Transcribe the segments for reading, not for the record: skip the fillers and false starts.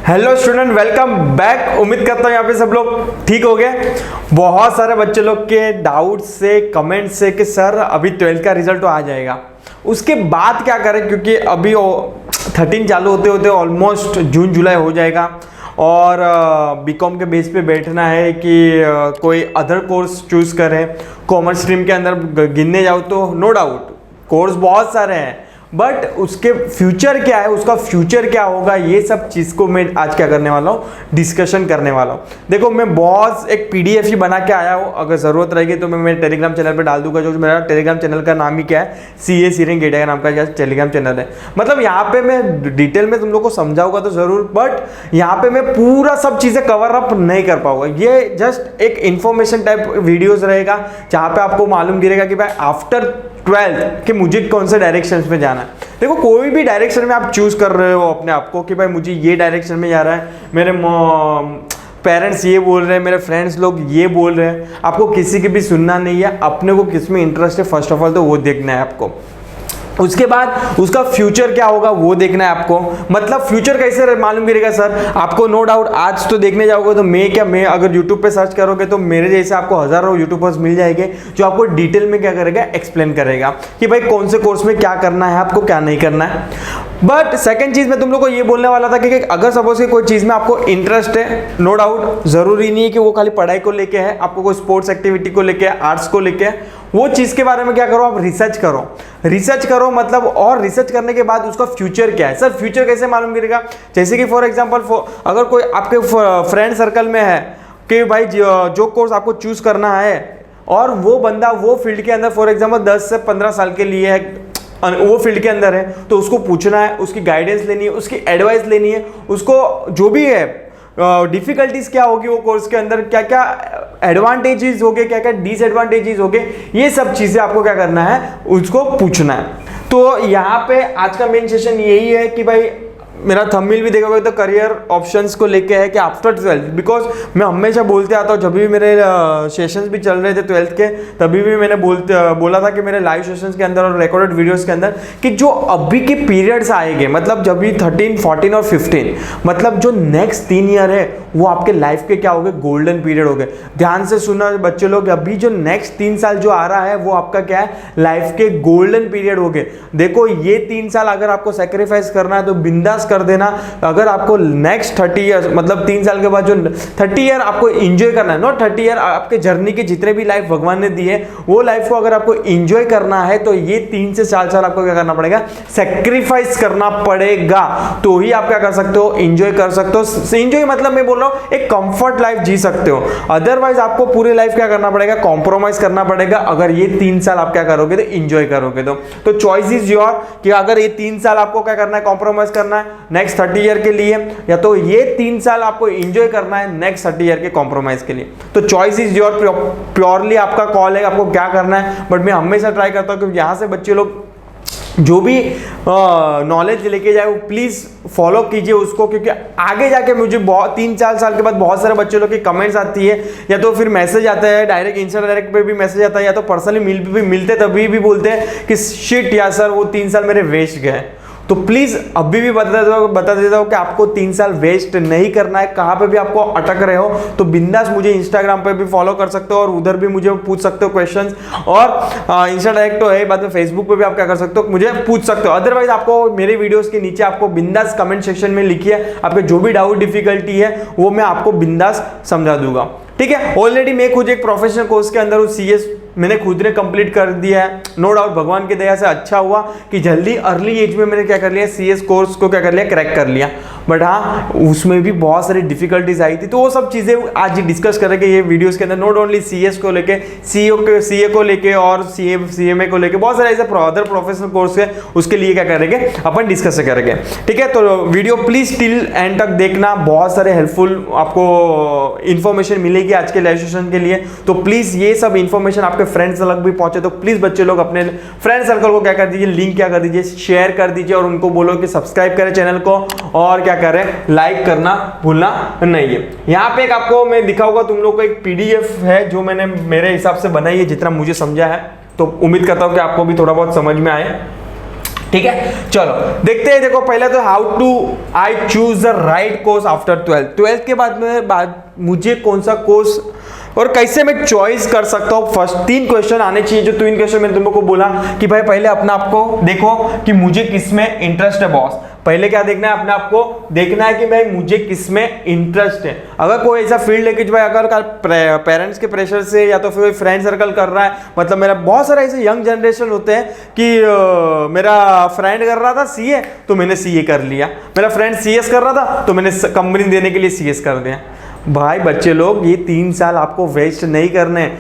Hello student, welcome back. उम्मीद करता हूँ यहाँ पे सब लोग ठीक हो गए। बहुत सारे बच्चे लोग के डाउट से, कमेंट से कि सर अभी 12th का रिजल्ट तो आ जाएगा, उसके बाद क्या करें, क्योंकि अभी 13 चालू होते होते ऑलमोस्ट जून जुलाई हो जाएगा और बीकॉम के बेस पे बैठना है कि कोई अदर कोर्स चूज करें। कॉमर्स स्ट्रीम के अंदर गिनने जाओ तो नो डाउट कोर्स बहुत सारे हैं, बट उसके फ्यूचर क्या है, उसका फ्यूचर क्या होगा, ये सब चीज़ को मैं आज क्या करने वाला हूँ, डिस्कशन करने वाला हूँ। देखो मैं बहुत एक पीडीएफ ही बना के आया हूँ, अगर ज़रूरत रहेगी तो मैं मेरे टेलीग्राम चैनल पे डाल दूंगा। जो मेरा टेलीग्राम चैनल का नाम ही क्या है, सीए सीरिंग गेटा का नाम का टेलीग्राम चैनल है। मतलब यहाँ पे मैं डिटेल में तुम लोग को समझाऊंगा तो ज़रूर, बट यहाँ पे मैं पूरा सब चीज़ें कवर अप नहीं कर पाऊंगा। ये जस्ट एक इन्फॉर्मेशन टाइप वीडियोज़ रहेगा जहाँ पे आपको मालूम गिरेगा कि भाई आफ्टर 12th कि मुझे कौन से डायरेक्शन में जाना है। देखो कोई भी डायरेक्शन में आप चूज कर रहे हो अपने आप को कि भाई मुझे ये डायरेक्शन में जा रहा है, मेरे पेरेंट्स ये बोल रहे हैं, मेरे फ्रेंड्स लोग ये बोल रहे हैं, आपको किसी की भी सुनना नहीं है, अपने को किस में इंटरेस्ट है फर्स्ट ऑफ ऑल तो वो देखना है आपको। उसके बाद उसका फ्यूचर क्या होगा वो देखना है आपको। मतलब फ्यूचर कैसे मालूम गिरेगा सर, आपको नो डाउट आज तो देखने जाओगे तो मैं अगर यूट्यूब पे सर्च करोगे तो मेरे जैसे आपको हजारों यूट्यूबर्स मिल जाएंगे जो आपको डिटेल में क्या करेगा, एक्सप्लेन करेगा कि भाई कौन से कोर्स में क्या करना है, आपको क्या नहीं करना है। बट सेकंड चीज मैं तुम लोग को ये बोलने वाला था कि अगर सपोज कि कोई चीज में आपको इंटरेस्ट है, नो डाउट जरूरी नहीं है कि वो खाली पढ़ाई को लेके है, आपको कोई स्पोर्ट्स एक्टिविटी को लेके, आर्ट्स को लेके, वो चीज के बारे में क्या करो, आप रिसर्च करो मतलब। और रिसर्च करने के बाद उसका फ्यूचर क्या है, सर फ्यूचर कैसे मालूम गिरेगा। जैसे कि फॉर एग्जांपल अगर कोई आपके फ्रेंड सर्कल में है कि भाई जो कोर्स आपको चूज करना है और वो बंदा वो फील्ड के अंदर फॉर एग्जांपल 10 से 15 साल के लिए है, वो फील्ड के अंदर है, तो उसको पूछना है, उसकी गाइडेंस लेनी है, उसकी एडवाइस लेनी है, उसको जो भी है डिफिकल्टीज क्या होगी वो कोर्स के अंदर, क्या क्या एडवांटेजेस हो गए, क्या क्या डिसएडवांटेजेस हो गए, ये सब चीजें आपको क्या करना है, उसको पूछना है। तो यहाँ पे आज का मेन सेशन यही है कि भाई मेरा थंबनेल भी देखोगे तो करियर ऑप्शंस को लेके है कि आफ्टर 12th, बिकॉज मैं हमेशा बोलते आता हूँ, जब भी मेरे सेशंस भी चल रहे थे 12th के, तभी भी मैंने बोला था कि मेरे लाइव सेशंस के अंदर और रिकॉर्डेड वीडियोस के अंदर कि जो अभी के पीरियड्स आएंगे, मतलब जब भी 13, 14 और 15, मतलब जो नेक्स्ट 3 ईयर है वो आपके लाइफ के क्या हो गए, गोल्डन पीरियड हो गए। ध्यान से सुना बच्चे लोग, अभी जो नेक्स्ट 3 साल जो आ रहा है वो आपका क्या है, लाइफ के गोल्डन पीरियड हो गए। देखो ये 3 साल अगर आपको सेक्रीफाइस करना है तो बिंदास कर देना। अगर आपको नेक्स्ट 30 ईयर मतलब 3 साल के बाद जो 30 ईयर आपको एंजॉय करना है, नॉट 30 ईयर, आपके जर्नी के जितने भी लाइफ भगवान ने दी है वो लाइफ को अगर आपको एंजॉय करना है तो ये 3 से 4 साल आपको क्या करना पड़ेगा, सेक्रीफाइस करना पड़ेगा, तो ही आप क्या कर सकते हो, एंजॉय कर सकते हो। एंजॉय मतलब मैं बोल रहा हूं एक कंफर्ट लाइफ जी सकते हो, अदरवाइज आपको पूरी लाइफ क्या करना पड़ेगा, कॉम्प्रोमाइज करना पड़ेगा। अगर ये 3 साल आप क्या करोगे तो एंजॉय करोगे तो चॉइस इज योर कि अगर ये 3 साल आपको क्या करना है, कॉम्प्रोमाइज करना है नेक्स्ट 30 ईयर के लिए, या तो ये 3 साल आपको एंजॉय करना है नेक्स्ट 30 ईयर के कॉम्प्रोमाइज के लिए। तो चॉइस इज योर, प्योरली आपका कॉल है आपको क्या करना है। बट मैं हमेशा ट्राई करता हूं कि यहां से बच्चे लोग जो भी नॉलेज लेके जाए वो प्लीज फॉलो कीजिए उसको, क्योंकि आगे जाके मुझे बहुत 3-4 साल के बाद बहुत सारे बच्चों लोग की कमेंट्स आती है, या तो फिर मैसेज आता है डायरेक्ट, इंस्टा डायरेक्ट पे भी मैसेज आता है, या तो पर्सनली मिलते तभी भी बोलते हैं कि शिट यार सर वो 3 साल मेरे वेस्ट गए। तो प्लीज अभी भी बता देता हूँ कि आपको 3 साल वेस्ट नहीं करना है। कहाँ पे भी आपको अटक रहे हो तो बिंदास मुझे इंस्टाग्राम पे भी फॉलो कर सकते हो और उधर भी मुझे पूछ सकते हो क्वेश्चंस, और इंस्टा डायरेक्ट तो है, बाद में फेसबुक पे भी आप क्या कर सकते हो, मुझे पूछ सकते हो। अदरवाइज आपको मेरे वीडियोस के नीचे आपको बिंदास कमेंट सेक्शन में लिखिए, आपके जो भी डाउट डिफिकल्टी है वो मैं आपको बिंदास समझा दूंगा, ठीक है। ऑलरेडी मैं खुद एक प्रोफेशनल कोर्स के अंदर हूँ, सीएस मैंने खुद ने कंप्लीट कर दिया है। नो डाउट भगवान की दया से अच्छा हुआ कि जल्दी अर्ली एज में मैंने क्या कर लिया, सीएस कोर्स को क्या कर लिया, क्रैक कर लिया। बट हाँ उसमें भी बहुत सारी डिफिकल्टीज आई थी, तो वो सब चीज़ें आज डिस्कस करेंगे ये वीडियोस के अंदर। नॉट ओनली सीएस को लेके, सीए को लेके और सीएमए को लेके बहुत सारे ऐसे अदर प्रोफेशनल कोर्स है, उसके लिए क्या करेंगे अपन डिस्कस करेंगे, ठीक है। तो वीडियो प्लीज टिल एंड तक देखना, बहुत सारे हेल्पफुल आपको इन्फॉर्मेशन मिलेगी आज के लाइव सेशन के लिए। तो प्लीज ये सब इन्फॉर्मेशन आपके फ्रेंड्स तक भी पहुंचे तो प्लीज बच्चे लोग अपने फ्रेंड सर्कल को क्या कर दीजिए, लिंक क्या कर दीजिए, शेयर कर दीजिए और उनको बोलो कि सब्सक्राइब करें चैनल को और क्या करें, लाइक करना भूलना नहीं है। यहाँ पे एक आपको मैं दिखाऊंगा तुम लोग को एक पीडीएफ है जो मैंने मेरे हिसाब से बनाई है, जितना मुझे समझा है, तो उम्मीद करता हूँ कि आपको भी थोड़ा बहुत समझ में आए, ठीक है, चलो देखते हैं। देखो पहले तो how to I choose the right course after 12th के बाद मुझे कौन सा कोर्स और कैसे मैं चॉइस कर सकता हूँ। फर्स्ट 3 क्वेश्चन आने चाहिए। जो 3 क्वेश्चन मैंने तुमको बोला कि भाई पहले अपना आपको देखो कि मुझे किस में इंटरेस्ट है। बॉस पहले क्या देखना है, अपने आप को देखना है कि भाई मुझे किस में इंटरेस्ट है। अगर कोई ऐसा फील्ड है कि भाई अगर पेरेंट्स के प्रेशर से या तो फिर फ्रेंड सर्कल कर रहा है, मतलब मेरा बहुत सारा ऐसे यंग जनरेशन होते हैं कि मेरा फ्रेंड कर रहा था सीए तो मैंने सीए कर लिया, मेरा फ्रेंड सीएस कर रहा था तो मैंने कंपनी देने के लिए सीएस कर दिया। भाई बच्चे लोग ये 3 साल आपको वेस्ट नहीं करने।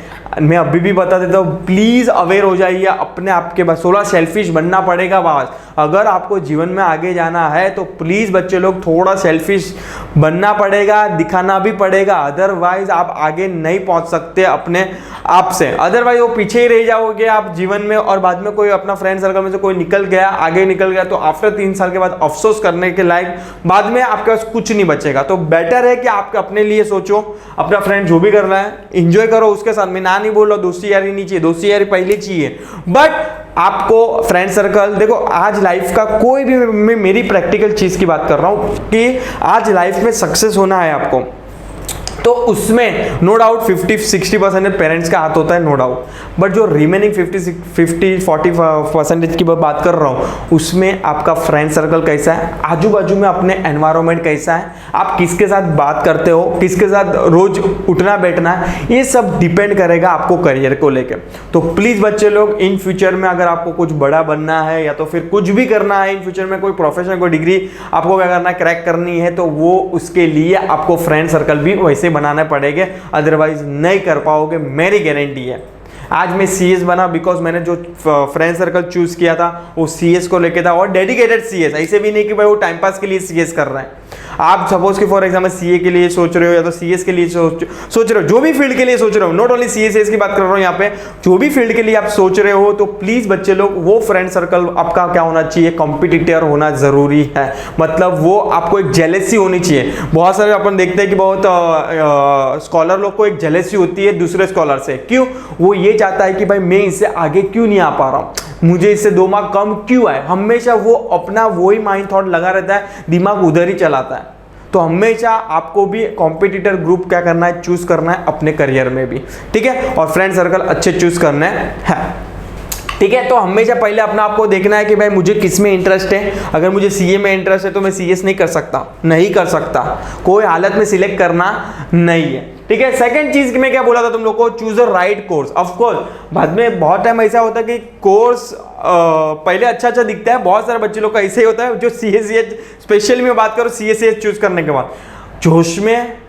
मैं अभी भी बता देता हूँ, प्लीज अवेयर हो जाइए अपने आप के पास। 16 सेल्फिश बनना पड़ेगा बॉस। अगर आपको जीवन में आगे जाना है तो प्लीज बच्चे लोग थोड़ा सेल्फिश बनना पड़ेगा, दिखाना भी पड़ेगा। अदरवाइज आप आगे नहीं पहुंच सकते अपने आप से। अदरवाइज वो पीछे ही रह जाओगे आप जीवन में, और बाद में कोई अपना फ्रेंड सर्कल में से कोई निकल गया, आगे निकल गया, तो आफ्टर 3 साल के बाद अफसोस करने के लायक बाद में आपके पास कुछ नहीं बचेगा। तो बेटर है कि आप अपने लिए सोचो, अपना फ्रेंड जो भी कर रहा है एंजॉय करो उसके साथ। मैं ना नहीं बोल रहा दोस्ती यारी नहीं चाहिए, दोस्ती यारी पहले चाहिए, बट आपको फ्रेंड सर्कल देखो। आज लाइफ का कोई भी, मैं मेरी प्रैक्टिकल चीज की बात कर रहा हूं कि आज लाइफ में सक्सेस होना है आपको, तो उसमें नो डाउट 50-60% पेरेंट्स का हाथ होता है, नो डाउट। बट जो रिमेनिंग 50-40% की बात कर रहा हूँ, उसमें आपका फ्रेंड सर्कल कैसा है, आजू बाजू में अपने एनवायरनमेंट कैसा है, आप किसके साथ बात करते हो, किसके साथ रोज उठना बैठना है, ये सब डिपेंड करेगा आपको करियर को लेकर। तो प्लीज बच्चे लोग इन फ्यूचर में अगर आपको कुछ बड़ा बनना है या तो फिर कुछ भी करना है इन फ्यूचर में, कोई प्रोफेशन, कोई डिग्री आपको क्या करना है, क्रैक करनी है, तो वो उसके लिए आपको फ्रेंड सर्कल भी वैसे बनाने पड़ेंगे, अदरवाइज नहीं कर पाओगे, मेरी गारंटी है। आज मैं सीएस बना बिकॉज मैंने जो फ्रेंड सर्कल चूज किया था वो सीएस को लेके था, और डेडिकेटेड सीएस, ऐसे भी नहीं कि भाई वो टाइम पास के लिए सीएस कर रहे हैं। आप सपोज कि फॉर एग्जांपल सीए के लिए सोच रहे हो या तो सीएस के लिए सोच रहे हो, जो भी फील्ड के लिए सोच रहे हो, नॉट ओनली सीएस की बात कर रहा हूं यहाँ पे, जो भी फील्ड के लिए आप सोच रहे हो, तो प्लीज बच्चे लोग वो फ्रेंड सर्कल आपका क्या होना चाहिए, कॉम्पिटिटर होना जरूरी है। मतलब वो आपको एक जेलेसी होनी चाहिए। बहुत सारे अपन देखते हैं कि बहुत स्कॉलर लोग को एक जेलेसी होती है दूसरे स्कॉलर से। क्यों? वो ये चाहता है कि भाई मैं इससे आगे क्यों नहीं आ पा रहा हूँ, मुझे इससे 2 मार्क कम क्यों आए। हमेशा वो अपना वही माइंड थॉट लगा रहता है, दिमाग उधर ही चलाता है। तो हमेशा आपको भी कॉम्पिटिटर ग्रुप क्या करना है, चूज करना है अपने करियर में भी, ठीक है, और फ्रेंड सर्कल अच्छे चूज करने हैं, ठीक है। तो हमेशा पहले अपना आपको देखना है कि भाई मुझे किस में इंटरेस्ट है। अगर मुझे सीए में इंटरेस्ट है तो मैं सीएस नहीं कर सकता, कोई हालत में सिलेक्ट करना नहीं है, ठीक है। सेकंड चीज मैं क्या बोला था तुम लोग को, choose a right course. Of course बाद में बहुत टाइम ऐसा होता है कि कोर्स पहले अच्छा दिखता है, बहुत सारे बच्चे लोग का ऐसे ही होता है जो सीएस, स्पेशली मैं बात करूं सीएस चूज करने के बाद जोश में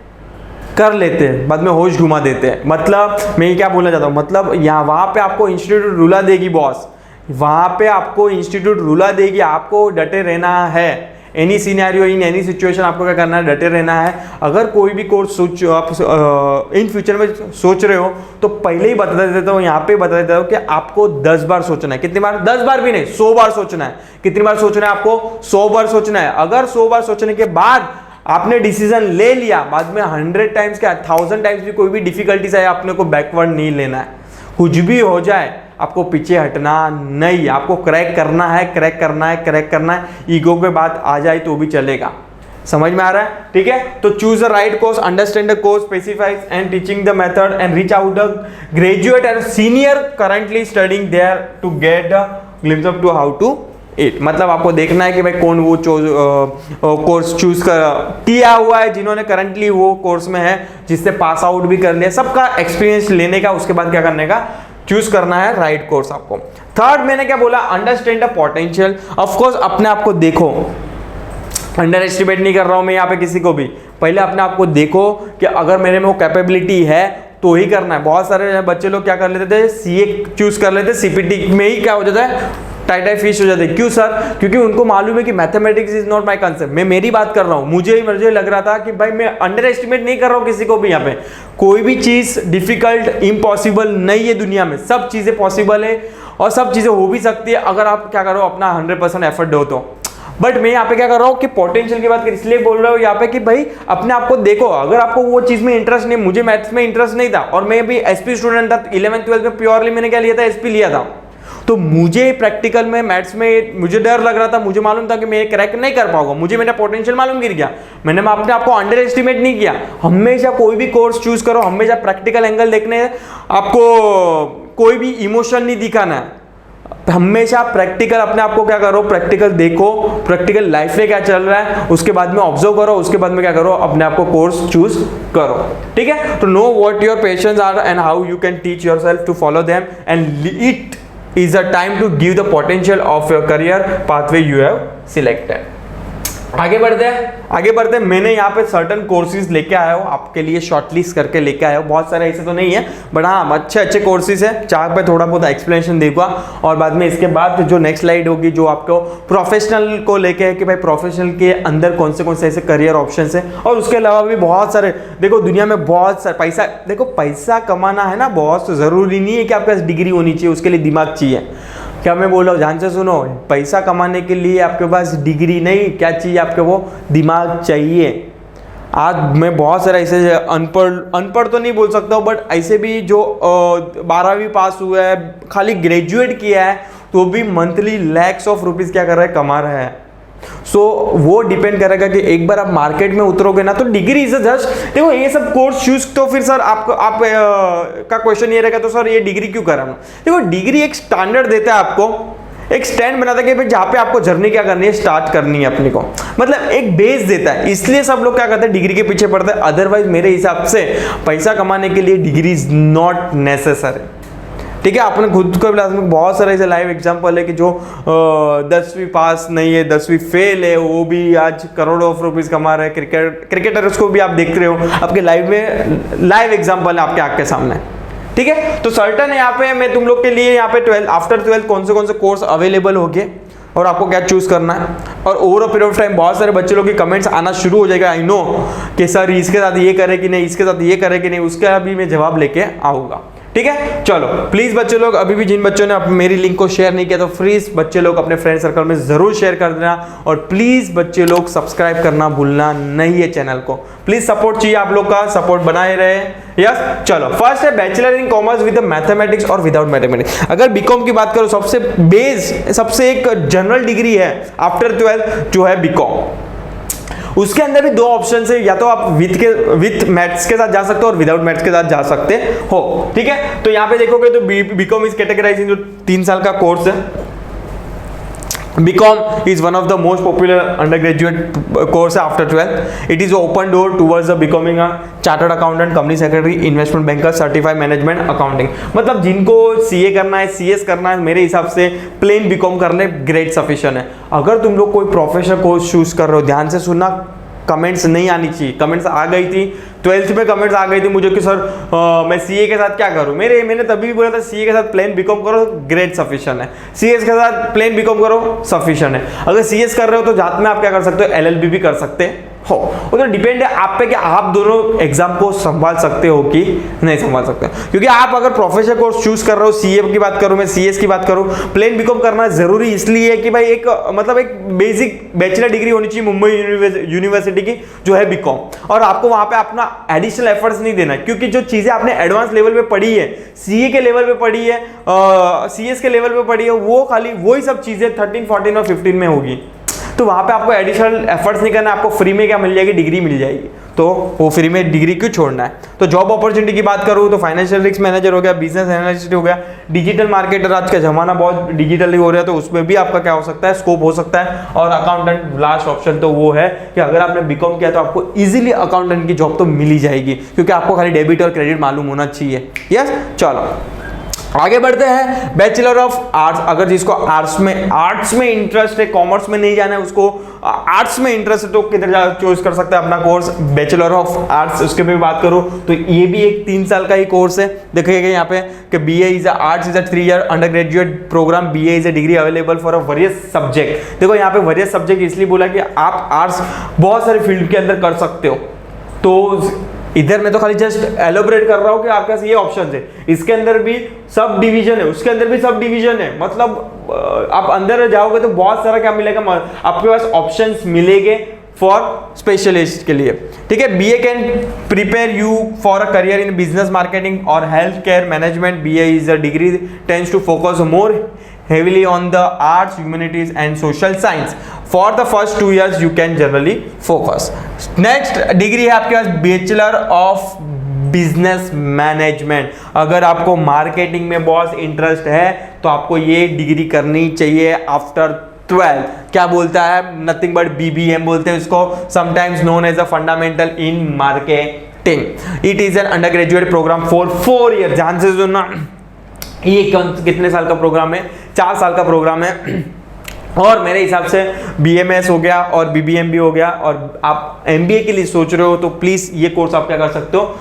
कर लेते हैं, बाद में होश घुमा देते हैं। मतलब मैं ये क्या बोलना चाहता हूँ, मतलब यहाँ वहाँ पे आपको इंस्टीट्यूट रूला देगी बॉस, वहाँ पे आपको इंस्टीट्यूट रूला देगी, आपको डटे रहना है। Any scenario in any situation आपको क्या करना है, डटे रहना है। अगर कोई भी कोर्स आप इन फ्यूचर में सोच रहे हो तो पहले ही बता देता हूँ, यहाँ पे बता देता हूँ कि आपको 10 बार सोचना है। कितनी बार? 10 बार भी नहीं, 100 बार सोचना है। कितनी बार सोचना है आपको? 100 बार सोचना है। अगर 100 बार सोचने के बाद आपने डिसीजन ले लिया, बाद में 100 टाइम्स क्या 1000 टाइम्स भी कोई भी डिफिकल्टीज आए, आपने को बैकवर्ड नहीं लेना है। कुछ भी हो जाए आपको पीछे हटना नहीं, आपको क्रैक करना है। ईगो पे बात आ जाए तो भी चलेगा। समझ में आ रहा है? ठीक है। तो choose the right course, understand the course, specifies and teaching the method and reach out the graduate and senior currently studying there to get the glimpse of to how to it. मतलब आपको देखना है कि भाई कौन वो course choose किया हुआ है, जिन्होंने करंटली वो कोर्स में है, जिससे पास आउट भी कर लिया, सबका एक्सपीरियंस लेने का, उसके बाद क्या करने का, चूज करना है राइट कोर्स आपको। थर्ड मैंने क्या बोला, understand the potential. Of course अपने आप को देखो, अंडर एस्टिमेट नहीं कर रहा हूं मैं यहाँ पे किसी को भी। पहले अपने आप को देखो कि अगर मेरे में वो कैपेबिलिटी है तो ही करना है। बहुत सारे बच्चे लोग क्या कर लेते थे, सीए चूज कर लेते, सीपीटी में ही क्या हो जाता है, टाइटाई फिश हो जाते हैं। क्यों सर? क्योंकि उनको मालूम है कि mathematics is not my concept. मैं मेरी बात कर रहा हूँ, मुझे लग रहा था कि भाई मैं अंडर एस्टिमेट नहीं कर रहा हूँ किसी को भी। यहाँ पे कोई भी चीज डिफिकल्ट इम्पॉसिबल नहीं है दुनिया में, सब चीजें पॉसिबल है और सब चीजें हो भी सकती है अगर आप क्या करो, अपना 100% एफर्ट दो तो। बट मैं यहाँ पे क्या कर रहा हूँ कि पोटेंशियल की बात इसलिए बोल रहा हूँ यहाँ पे कि भाई अपने आप को देखो। अगर आपको वो चीज में इंटरेस्ट नहीं, मुझे मैथ्स में इंटरेस्ट नहीं था और मैं भी एसपी स्टूडेंट था, 11th 12th में प्योरली मैंने क्या लिया था, एसपी लिया था। तो मुझे प्रैक्टिकल में मैथ्स में मुझे डर लग रहा था, मुझे मालूम था कि मैं क्रैक नहीं कर पाऊंगा, मुझे मेरा पोटेंशियल मालूम गिर गया, मैंने अपने आपको अंडर एस्टिमेट नहीं किया। हमेशा कोई भी कोर्स चूज करो, हमेशा प्रैक्टिकल एंगल देखने, आपको कोई भी इमोशन नहीं दिखाना है, हमेशा प्रैक्टिकल अपने आप को क्या करो, प्रैक्टिकल देखो, प्रैक्टिकल लाइफ में क्या चल रहा है उसके बाद में ऑब्जर्व करो, उसके बाद में क्या करो, अपने आप को कोर्स चूज करो। ठीक है, तो know what your patience are and how you can teach yourself to follow them and it is a time to give the potential of your career pathway you have selected. आगे बढ़ते हैं। मैंने यहाँ पे सर्टन कोर्सेज लेके आया हूँ आपके लिए, शॉर्टलिस्ट करके लेके आया हूँ। बहुत सारे ऐसे तो नहीं है, बट हाँ अच्छे कोर्सेज है, चाहे पे थोड़ा बहुत एक्सप्लेनेशन देगा और बाद में इसके बाद जो नेक्स्ट स्लाइड होगी जो आपको प्रोफेशनल को लेके है कि भाई प्रोफेशनल के अंदर कौन से ऐसे करियर ऑप्शन है। और उसके अलावा भी बहुत सारे, देखो दुनिया में बहुत सारे पैसा कमाना है ना, बहुत ज़रूरी नहीं है कि आपके पास डिग्री होनी चाहिए, उसके लिए दिमाग चाहिए। क्या मैं बोल रहा हूँ, ध्यान से सुनो, पैसा कमाने के लिए आपके पास डिग्री नहीं, क्या चाहिए आपके, वो दिमाग चाहिए। आज मैं बहुत सारे ऐसे अनपढ़ तो नहीं बोल सकता हूँ, बट ऐसे भी जो 12वीं पास हुआ है, खाली ग्रेजुएट किया है, तो भी मंथली लैक्स ऑफ रुपीज़ क्या कर रहा है, कमा रहा है। सो वो डिपेंड करेगा कि एक बार आप मार्केट में उतरोगे ना, तो डिग्री इज जस्ट, देखो ये सब कोर्स चूज, तो फिर सर आप का क्वेश्चन ये रहेगा तो सर ये डिग्री क्यों करा? देखो डिग्री एक स्टैंडर्ड देता है आपको, एक स्टैंड बनाता है कि भाई जहाँ पे आपको जर्नी क्या करनी है, स्टार्ट करनी है अपने को, मतलब एक बेस देता है। इसलिए सब लोग क्या करते हैं, डिग्री के पीछे पड़ते हैं। अदरवाइज मेरे हिसाब से पैसा कमाने के लिए डिग्री इज नॉट नेसेसरी। ठीक है, आपने खुद को बहुत सारे ऐसे लाइव एग्जांपल है कि जो 10वीं पास नहीं है, 10वीं फेल है, वो भी आज करोड़ों ऑफ रुपीस कमा रहे हैं। क्रिकेटर्स को भी आप देख रहे हो, आपके लाइव में लाइव एग्जांपल है आपके आंख के सामने। ठीक है, तो सर्टन है यहाँ पे मैं तुम लोग के लिए यहाँ पे आफ्टर 12 कौन से कोर्स अवेलेबल हो गए और आपको क्या चूज करना है। और over a period of time बहुत सारे बच्चे लोग के कमेंट्स आना शुरू हो जाएगा। आई नो कि सर इसके साथ ये करे कि नहीं, इसके साथ ये करे कि नहीं, उसका भी मैं जवाब लेके आऊँगा। ठीक है, चलो प्लीज बच्चे लोग, अभी भी जिन बच्चों ने मेरी लिंक को शेयर नहीं किया तो प्लीज बच्चे लोग अपने फ्रेंड सर्कल में जरूर शेयर कर देना। और प्लीज बच्चे लोग सब्सक्राइब करना भूलना नहीं है चैनल को। प्लीज सपोर्ट चाहिए, आप लोग का सपोर्ट बनाए रहे। यस, चलो फर्स्ट है bachelor in commerce with mathematics और विदाउट मैथमेटिक्स। अगर बीकॉम की बात करो, सबसे बेस, सबसे एक जनरल डिग्री है आफ्टर 12 जो है बीकॉम। उसके अंदर भी 2 ऑप्शन है, या तो आप विथ मैथ्स के साथ जा सकते हो और विदाउट मैथ्स के साथ जा सकते हो। ठीक है, तो यहाँ पे देखोगे तो बीकॉम इज कैटेगराइजिंग, जो 3 साल का कोर्स है। BCom is one of the most popular undergraduate course after 12. It is open door towards the becoming a chartered accountant, company secretary, investment banker, certified management accounting. मतलब जिनको CA करना है, CS करना है, मेरे हिसाब से प्लेन BCom कर ले, ग्रेट सफिशिएंट है। अगर तुम लोग कोई प्रोफेशनल कोर्स चूज कर रहे हो, ध्यान से सुनना, कमेंट्स नहीं आनी चाहिए। कमेंट्स आ गई थी 12th में, कमेंट्स आ गई थी मुझे कि सर मैं CA के साथ क्या करूं। मैंने तभी भी बोला था CA के साथ प्लेन बीकॉम करो, ग्रेट सफिशिएंट है। CS के साथ प्लेन बीकॉम करो, सफिशिएंट है। अगर CS कर रहे हो तो साथ में आप क्या कर सकते हो, LLB भी कर सकते हो। वो तो डिपेंड है आप पे कि आप दोनों एग्जाम को संभाल सकते हो कि नहीं संभाल सकते। क्योंकि आप अगर प्रोफेशनल कोर्स चूज कर रहे हो, CA की बात करूं मैं, CS की बात करूं, प्लेन बीकॉम करना जरूरी इसलिए है कि भाई एक मतलब एक बेसिक बैचलर डिग्री होनी चाहिए मुंबई यूनिवर्सिटी की जो है बीकॉम। और आपको वहां पे अपना एडिशनल एफर्ट्स नहीं देना, क्योंकि जो चीजें आपने एडवांस लेवल पे पढ़ी है, CA के लेवल पे पढ़ी है, CS के लेवल पे पढ़ी है, वो खाली वही सब चीजें 13, 14 और 15 में होगी। तो वहां पे आपको एडिशनल एफर्ट्स नहीं करना, आपको फ्री में क्या मिल जाएगी, डिग्री मिल जाएगी। तो वो फ्री में डिग्री क्यों छोड़ना है। तो जॉब अपॉर्चुनिटी की बात करूँ तो फाइनेंशियल रिस्क मैनेजर हो गया, बिजनेस एनालिस्ट हो गया, डिजिटल मार्केटर, आज का जमाना बहुत डिजिटल ही हो रहा है, तो उसमें भी आपका क्या हो सकता है, स्कोप हो सकता है। और अकाउंटेंट लास्ट ऑप्शन तो वो है कि अगर आपने बीकॉम किया तो आपको इजीली अकाउंटेंट की जॉब तो मिल ही जाएगी, क्योंकि आपको खाली डेबिट और क्रेडिट मालूम होना चाहिए। यस, चलो आगे बढ़ते हैं। बैचलर ऑफ आर्ट्स, अगर जिसको आर्ट्स में इंटरेस्ट है, कॉमर्स में नहीं जाना है, उसको आर्ट्स में इंटरेस्ट है, तो किधर जा चूज कर सकता है अपना कोर्स, बैचलर ऑफ आर्ट्स। उसके भी बात करूं तो ये भी एक 3 साल का ही कोर्स है। देखिएगा यहाँ पे कि BA is arts is a 3 year undergraduate program, BA is a degree available for a various subject. देखो यहाँ पे वेरियस सब्जेक्ट इसलिए बोला कि आप आर्ट्स बहुत सारे फील्ड के अंदर कर सकते हो। तो इधर मैं तो खाली जस्ट एलोबरेट कर रहा हूं कि आपके पास ये ऑप्शन है, इसके अंदर भी सब डिवीजन है, उसके अंदर भी सब डिवीजन है। मतलब आप अंदर जाओगे तो बहुत सारा क्या मिलेगा, आपके पास ऑप्शंस मिलेंगे फॉर स्पेशलिस्ट के लिए। ठीक है, BA can prepare you for a career in business marketing और health care management. BA is a degree tends to focus more heavily on the arts, humanities and social science. For the first 2 years you can generally focus. Next degree है आपके पास bachelor of business management. अगर आपको marketing में बहुत interest है तो आपको ये डिग्री करनी चाहिए आफ्टर 12। क्या बोलता है, नथिंग बट BBM बोलते हैं इसको, sometimes known as a fundamental in marketing. It is an undergraduate program for 4 year. ध्यान से सुनना, ये कितने साल का प्रोग्राम है, 4 साल का प्रोग्राम है। और मेरे हिसाब से BMS हो गया और BBM भी हो गया, और आप MBA के लिए सोच रहे हो तो प्लीज ये कोर्स आप क्या कर सकते हो,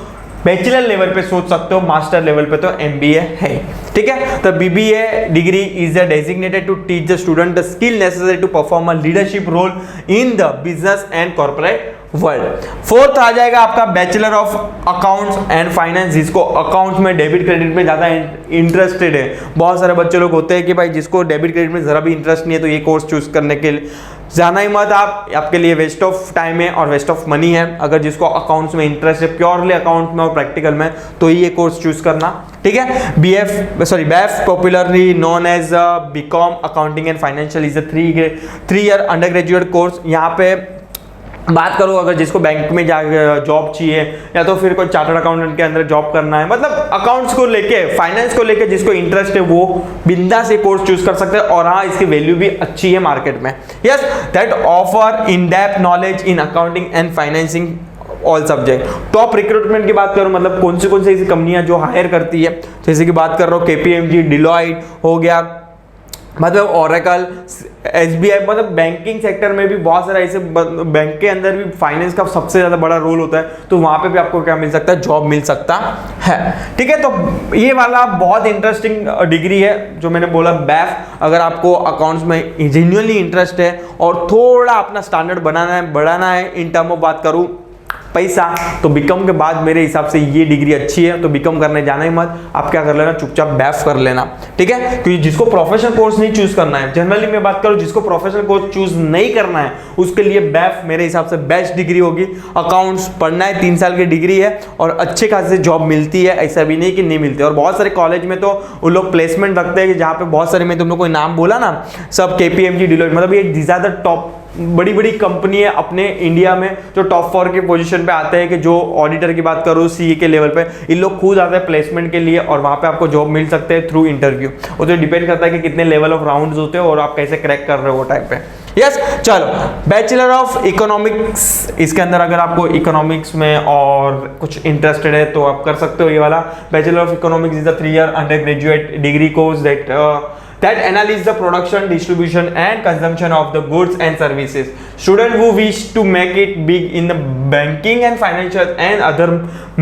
बैचलर लेवल पे सोच सकते हो, मास्टर लेवल पे तो MBA है, ठीक है। तो BBA degree is designated to teach the student the skill necessary to perform a leadership role in the business and corporate world. Fourth आ जाएगा आपका bachelor of accounts and finance, जिसको अकाउंट्स में डेबिट क्रेडिट में ज्यादा interested है। बहुत सारे बच्चे लोग होते हैं कि भाई जिसको डेबिट क्रेडिट में जरा भी इंटरेस्ट नहीं है तो ये कोर्स चूज करने के लिए जाना ही मत आप, आपके लिए वेस्ट ऑफ टाइम है और वेस्ट ऑफ मनी है। अगर जिसको अकाउंट्स में इंटरेस्ट है, प्योरली अकाउंट में और प्रैक्टिकल में, तो ये कोर्स चूज करना, ठीक है। BF popularly known as BCom accounting and financial is a 3 year undergraduate course. यहाँ पे बात करो अगर जिसको बैंक में जा जॉब चाहिए या तो फिर कोई चार्टर्ड अकाउंटेंट के अंदर जॉब करना है, मतलब अकाउंट्स को लेके, फाइनेंस को लेके जिसको इंटरेस्ट है वो बिंदास ये कोर्स चूज कर सकते हैं। और हाँ, इसकी वैल्यू भी अच्छी है मार्केट में। Yes, that offer in depth knowledge in accounting and financing all subject. Top recruitment की बात करूं, मतलब कौन सी ऐसी कंपनियां जो हायर करती है, जैसे कि बात कर रहा हूँ KPMG, डिलॉयट हो गया, मतलब ओरेकल, SBI, मतलब बैंकिंग सेक्टर में भी बहुत सारा ऐसे, बैंक के अंदर भी फाइनेंस का सबसे ज्यादा बड़ा रोल होता है, तो वहां पे भी आपको क्या मिल सकता है, जॉब मिल सकता है, ठीक है। तो ये वाला बहुत इंटरेस्टिंग डिग्री है जो मैंने बोला, BAF। अगर आपको अकाउंट्स में जेन्युइनली इंटरेस्ट है और थोड़ा अपना स्टैंडर्ड बढ़ाना है इन टर्म ऑफ बात करूं पैसा, तो बीकॉम के बाद मेरे हिसाब से ये डिग्री अच्छी है, तो बीकॉम करने जाना ही मत, आप क्या कर लेना, चुपचाप BAF कर लेना, ठीक है। क्योंकि जिसको प्रोफेशनल कोर्स नहीं चूज करना है, जनरली मैं बात करूं, जिसको प्रोफेशनल कोर्स चूज नहीं करना है उसके लिए BAF मेरे हिसाब से बेस्ट डिग्री होगी। अकाउंट्स पढ़ना है, 3 साल की डिग्री है और अच्छे खासे जॉब मिलती है, ऐसा भी नहीं कि नहीं मिलती। और बहुत सारे कॉलेज में तो वो लोग प्लेसमेंट रखते हैं कि जहाँ पे बहुत सारे, मैं तुम लोग को नाम बोला ना, सब KPMG, डिलॉयट, मतलब ये ज्यादा टॉप बड़ी बड़ी कंपनी है अपने इंडिया में जो टॉप 4 के पोजीशन पे आते हैं, कि जो ऑडिटर की बात करो CA के लेवल पे, इन लोग खुद आते हैं प्लेसमेंट के लिए और वहां पे आपको जॉब मिल सकते हैं थ्रू इंटरव्यू। वो तो डिपेंड करता है कि कितने लेवल ऑफ राउंड्स होते हैं और आप कैसे क्रैक कर रहे हो वो टाइम पे। यस, चलो बैचलर ऑफ इकोनॉमिक्स, इसके अंदर अगर आपको इकोनॉमिक्स में और कुछ इंटरेस्टेड है तो आप कर सकते हो ये वाला। Bachelor of economics is a 3 year under graduate degree course that analyze the production, distribution and consumption of the goods and services. Students who wish to make it big in the banking and financial and other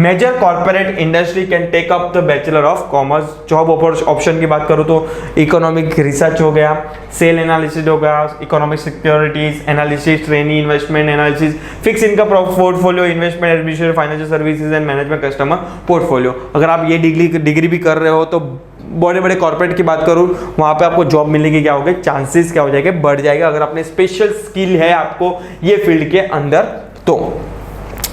major corporate industry can take up the Bachelor of Commerce. Job option की बात करूँ तो economic research हो गया, cell analysis हो गया, economic securities analysis, training, investment analysis, fix income portfolio, investment administration, financial services and management customer portfolio. अगर आप ये डिग्री भी कर रहे हो तो बड़े बड़े कॉर्पोरेट की बात करूं, वहां पे आपको जॉब मिलने के क्या हो गए, चांसेस क्या हो जाएंगे, बढ़ जाएगा, अगर आपने स्पेशल स्किल है आपको ये फील्ड के अंदर तो,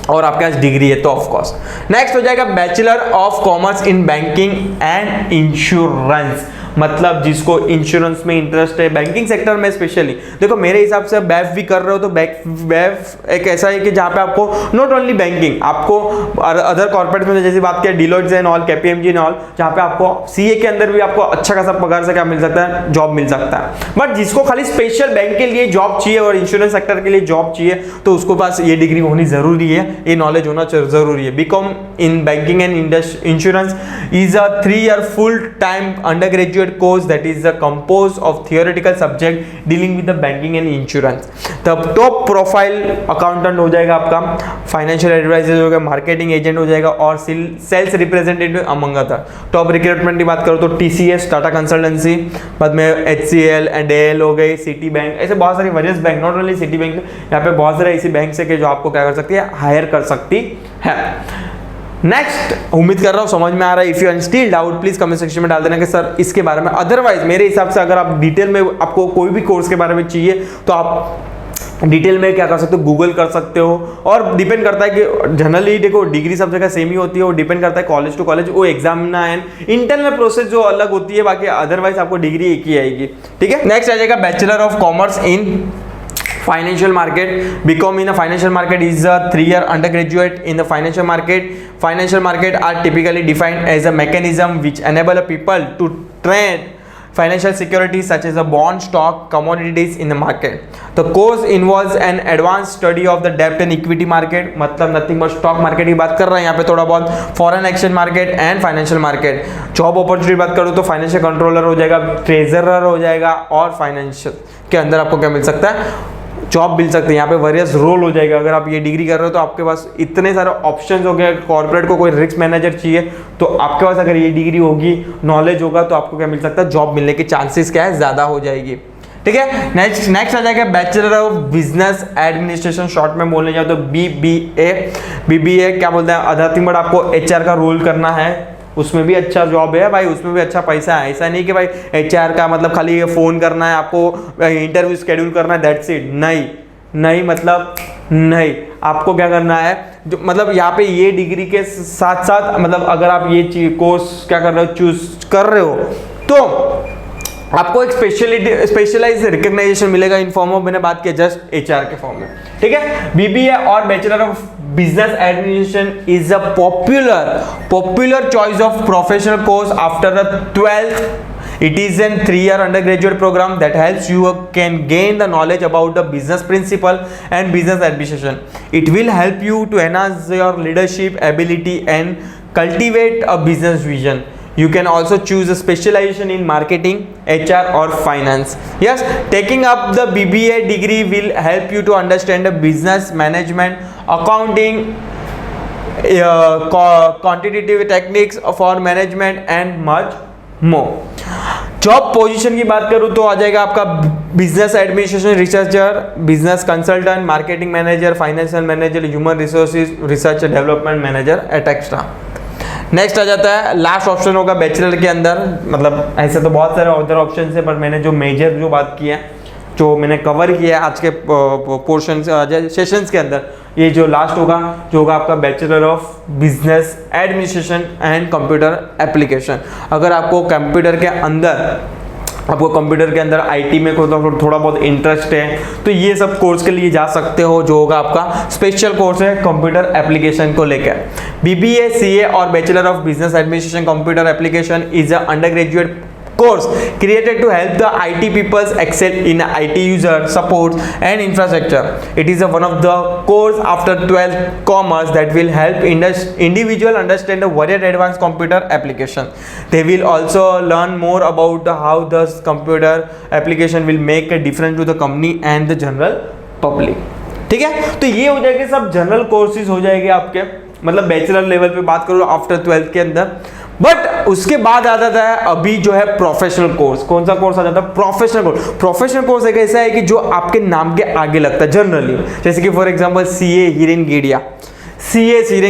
और आपके पास डिग्री है तो ऑफ कोर्स। नेक्स्ट हो जाएगा bachelor of commerce in banking and insurance, मतलब जिसको इंश्योरेंस में इंटरेस्ट है, बैंकिंग सेक्टर में स्पेशली। देखो मेरे हिसाब से BAF भी कर रहे हो तो BAF एक ऐसा है कि जहाँ पे आपको नॉट ओनली बैंकिंग, आपको अदर कॉर्पोरेट में जैसे बात किया Deloitte and all, KPMG and all, जहाँ पे आपको CA के अंदर भी आपको अच्छा खासा पगार से क्या मिल सकता है, जॉब मिल सकता है। बट जिसको खाली स्पेशल बैंक के लिए जॉब चाहिए और इंश्योरेंस सेक्टर के लिए जॉब चाहिए तो उसको पास ये डिग्री होनी जरूरी है, ये नॉलेज होना जरूरी है। BCom in banking and insurance is a 3 year full time undergraduate course that is composed of theoretical subject dealing with the banking and insurance. तब टॉप प्रोफाइल अकाउंटेंट हो जाएगा आपका, फाइनेंशियल एडवाइजर हो गया, marketing agent हो जाएगा और sales representative among other. Top recruitment की बात करो तो TCS टाटा कंसल्टेंसी, बाद में HCL एंड AL हो गई, सिटी बैंक, ऐसे बहुत सारी various bank, not only city bank, यहाँ पे बहुत सारे ऐसी बैंक है कि जो आपको क्या कर सकती है, हायर कर सकती है। नेक्स्ट, उम्मीद कर रहा हूँ समझ में आ रहा है। If you are still doubt please comment section में डाल देना कि सर इसके बारे में। अदरवाइज मेरे हिसाब से अगर आप डिटेल में आपको कोई भी कोर्स के बारे में चाहिए तो आप डिटेल में क्या कर सकते हो, गूगल कर सकते हो। और डिपेंड करता है कि जनरली देखो डिग्री सब जगह सेम ही होती है, वो डिपेंड करता है कॉलेज टू कॉलेज, वो एग्जाम ना एंड इंटरनल प्रोसेस जो अलग होती है, बाकी अदरवाइज आपको डिग्री एक ही आएगी। ठीक है, नेक्स्ट आ जाएगा bachelor of commerce in financial market. BCom in a financial market is a 3-year undergraduate in the financial market. Financial market are typically defined as a mechanism which enable a people to trade financial securities such as a bond, stock, commodities in the market. The course involves an advanced study of the debt and equity market, मतलब nothing but stock market की बात कर रहे हैं यहाँ पे, थोड़ा बहुत foreign exchange market and financial market. Job opportunity बात करूँ तो फाइनेंशियल कंट्रोलर हो जाएगा, ट्रेजरर हो जाएगा, और फाइनेंशियल के अंदर आपको क्या मिल सकता है, जॉब मिल सकती है। यहाँ पे वेरियस रोल हो जाएगा। अगर आप ये डिग्री कर रहे हो तो आपके पास इतने सारे ऑप्शंस हो गए। कॉर्पोरेट को कोई रिस्क मैनेजर चाहिए तो आपके पास अगर ये डिग्री होगी, नॉलेज होगा, तो आपको क्या मिल सकता है, जॉब मिलने की चांसेस क्या है, ज़्यादा हो जाएगी। ठीक है, नेक्स्ट आ जाएगा bachelor of business administration, short में बोलने जाओ तो BBA। BBA क्या बोलते हैं, नथिंग बट आपको HR का रोल करना है, उसमें भी अच्छा जॉब है भाई, उसमें भी अच्छा पैसा है। ऐसा नहीं कि भाई HR का मतलब खाली ये फ़ोन करना है, आपको इंटरव्यू शेड्यूल करना है, दैट्स इट। नहीं मतलब नहीं, आपको क्या करना है, जो मतलब यहाँ पे ये डिग्री के साथ साथ मतलब अगर आप ये कोर्स क्या कर रहे हो, चूज कर रहे हो, तो आपको एक स्पेशलाइज रिकग्नाइजेशन मिलेगा इन फॉर्म ऑफ, मैंने बात किया जस्ट HR के फॉर्म में। ठीक है, BBA और bachelor of business administration is a popular choice of professional course after the 12th. It is a 3-year undergraduate program that helps you can gain the knowledge about the business principle and business administration. It will help you to enhance your leadership ability and cultivate a business vision. You can also choose a specialization in marketing, HR or finance. Yes, taking up the BBA degree will help you to understand the business management, accounting, quantitative techniques for management and much more. Job position की बात करूँ तो आ जाएगा आपका business administration researcher, business consultant, marketing manager, financial manager, human resources, research development manager etcetera. Next आ जाता है लास्ट ऑप्शन होगा बैचलर के अंदर, मतलब ऐसे तो बहुत सारे अदर ऑप्शन है, पर मैंने जो मेजर जो बात की है, जो मैंने कवर किया है आज के पोर्शन सेशंस के अंदर, ये जो लास्ट होगा जो होगा आपका bachelor of business administration and computer application. अगर आपको कंप्यूटर के अंदर IT में थोड़ा बहुत इंटरेस्ट है तो ये सब कोर्स के लिए जा सकते हो, जो होगा आपका स्पेशल कोर्स है कंप्यूटर एप्लीकेशन को लेकर। BBA, CA और bachelor of business administration computer application is a undergraduate course created to help the IT peoples excel in IT user support and infrastructure. It is one of the course after 12th commerce that will help individual understand a very advanced computer application. They will also learn more about how the computer application will make a difference to the company and the general public. ठीक है, तो ये हो जाएगा सब general courses हो जाएंगे आपके, मतलब बैचलर लेवल पे बात करो आफ्टर 12th के अंदर। बट उसके बाद आ जाता है अभी जो है प्रोफेशनल कोर्स। कौन सा कोर्स आ जाता है, प्रोफेशनल कोर्स। प्रोफेशनल कोर्स एक ऐसा है कि जो आपके नाम के आगे लगता है जनरली, जैसे कि for example CA Hiren